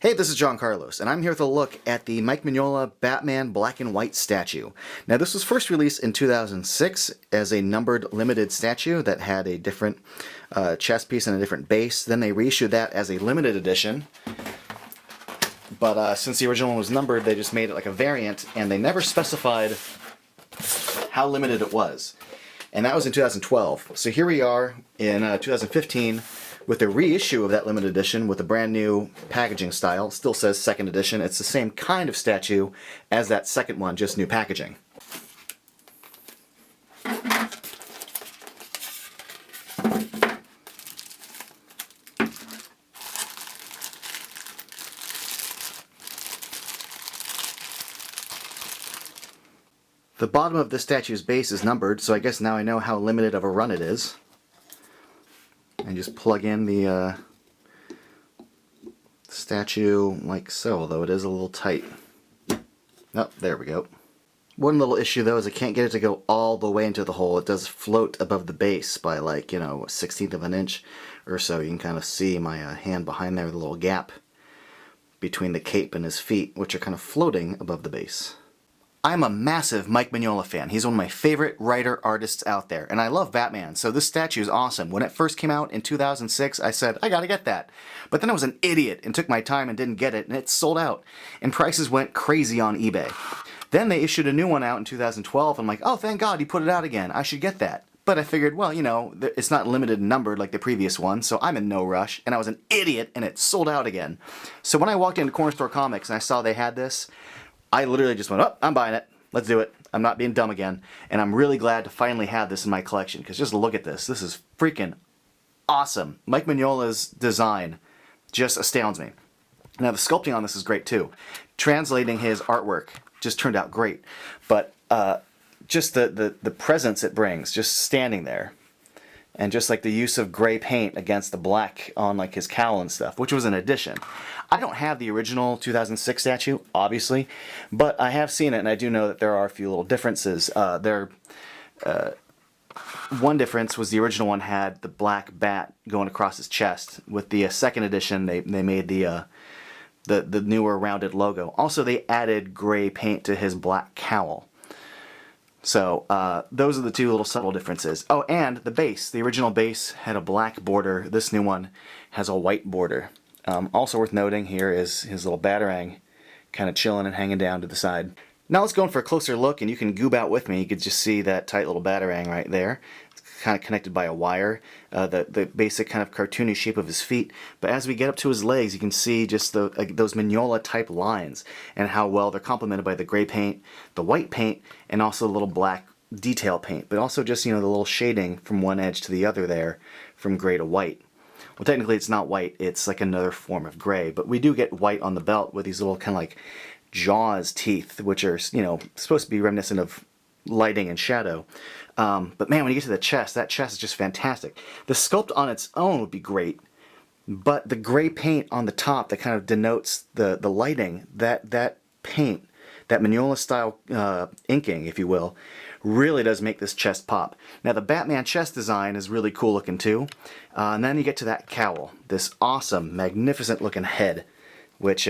Hey, this is John Carlos, and I'm here with a look at the Mike Mignola Batman Black and White statue. Now, this was first released in 2006 as a numbered limited statue that had a different chest piece and a different base. Then they reissued that as a limited edition, but since the original one was numbered, they just made it like a variant, and they never specified how limited it was. And that was in 2012. So here we are in 2015 with a reissue of that limited edition with a brand new packaging style. It still says second edition. It's the same kind of statue as that second one, just new packaging. The bottom of this statue's base is numbered, so I guess now I know how limited of a run it is. And just plug in the statue like so, although it is a little tight. Oh, there we go. One little issue though is I can't get it to go all the way into the hole. It does float above the base by like, you know, a 1/16 of an inch or so. You can kind of see my hand behind there, the little gap between the cape and his feet, which are kind of floating above the base. I'm a massive Mike Mignola fan. He's one of my favorite writer artists out there, and I love Batman, so this statue is awesome. When it first came out in 2006, I said, I gotta get that. But then I was an idiot and took my time and didn't get it, and it sold out. And prices went crazy on eBay. Then they issued a new one out in 2012, and I'm like, oh, thank God, he put it out again. I should get that. But I figured, well, you know, it's not limited and numbered like the previous one, so I'm in no rush, and I was an idiot, and it sold out again. So when I walked into Corner Store Comics and I saw they had this, I literally just went, oh, I'm buying it. Let's do it. I'm not being dumb again. And I'm really glad to finally have this in my collection, because just look at this. This is freaking awesome. Mike Mignola's design just astounds me. Now the sculpting on this is great too. Translating his artwork just turned out great. But just the presence it brings, just standing there. And just like the use of gray paint against the black on like his cowl and stuff, which was an addition. I don't have the original 2006 statue, obviously, but I have seen it, and I do know that there are a few little differences. One difference was the original one had the black bat going across his chest. With the second edition, they made the newer rounded logo. Also, they added gray paint to his black cowl. So those are the two little subtle differences. Oh, and the base. The original base had a black border. This new one has a white border. Also worth noting here is his little batarang kind of chilling and hanging down to the side. Now let's go in for a closer look, and you can goob out with me. You can just see that tight little batarang right there. It's kind of connected by a wire. The basic kind of cartoony shape of his feet. But as we get up to his legs, you can see just those Mignola type lines and how well they're complemented by the gray paint, the white paint, and also the little black detail paint. But also just, you know, the little shading from one edge to the other there, from gray to white. Well, technically it's not white, it's like another form of gray, but we do get white on the belt with these little kind of like jaws teeth, which are, you know, supposed to be reminiscent of lighting and shadow. But man, when you get to the chest, that chest is just fantastic. The sculpt on its own would be great, but the gray paint on the top that kind of denotes the lighting, that paint, that Mignola style inking, if you will, really does make this chest pop. Now the Batman chest design is really cool looking too. And then you get to that cowl, this awesome, magnificent looking head, which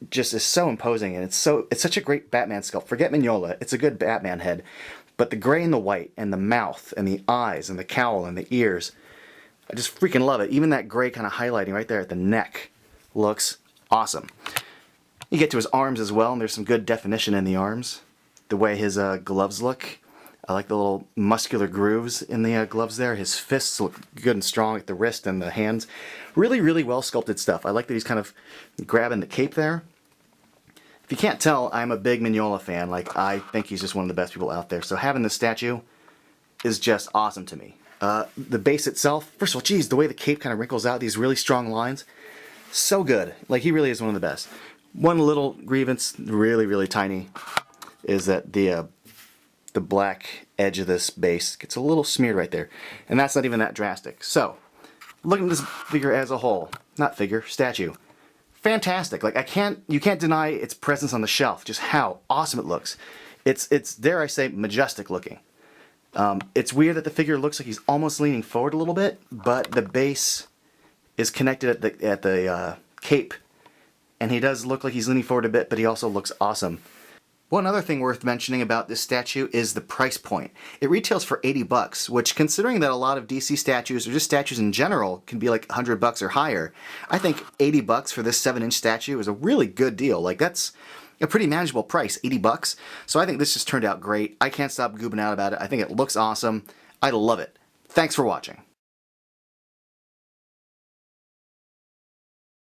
just is so imposing, and it's such a great Batman sculpt. Forget Mignola, it's a good Batman head. But the gray and the white, and the mouth, and the eyes, and the cowl, and the ears, I just freaking love it. Even that gray kind of highlighting right there at the neck looks awesome. You get to his arms as well, and there's some good definition in the arms. The way his gloves look. I like the little muscular grooves in the gloves there. His fists look good and strong at the wrist and the hands. Really, really well sculpted stuff. I like that he's kind of grabbing the cape there. If you can't tell, I'm a big Mignola fan. Like, I think he's just one of the best people out there. So having this statue is just awesome to me. The base itself, first of all, geez, the way the cape kind of wrinkles out, these really strong lines, so good. Like, he really is one of the best. One little grievance, really, really tiny, is that the black edge of this base gets a little smeared right there. And that's not even that drastic. So, looking at this figure as a whole, not figure, statue, fantastic. Like, you can't deny its presence on the shelf, just how awesome it looks. It's dare I say, majestic looking. It's weird that the figure looks like he's almost leaning forward a little bit, but the base is connected at the cape and he does look like he's leaning forward a bit, but he also looks awesome. One other thing worth mentioning about this statue is the price point. It retails for $80, which, considering that a lot of DC statues, or just statues in general, can be like $100 or higher, I think $80 for this 7-inch statue is a really good deal. Like, that's a pretty manageable price, $80. So I think this just turned out great. I can't stop goobing out about it. I think it looks awesome. I love it. Thanks for watching.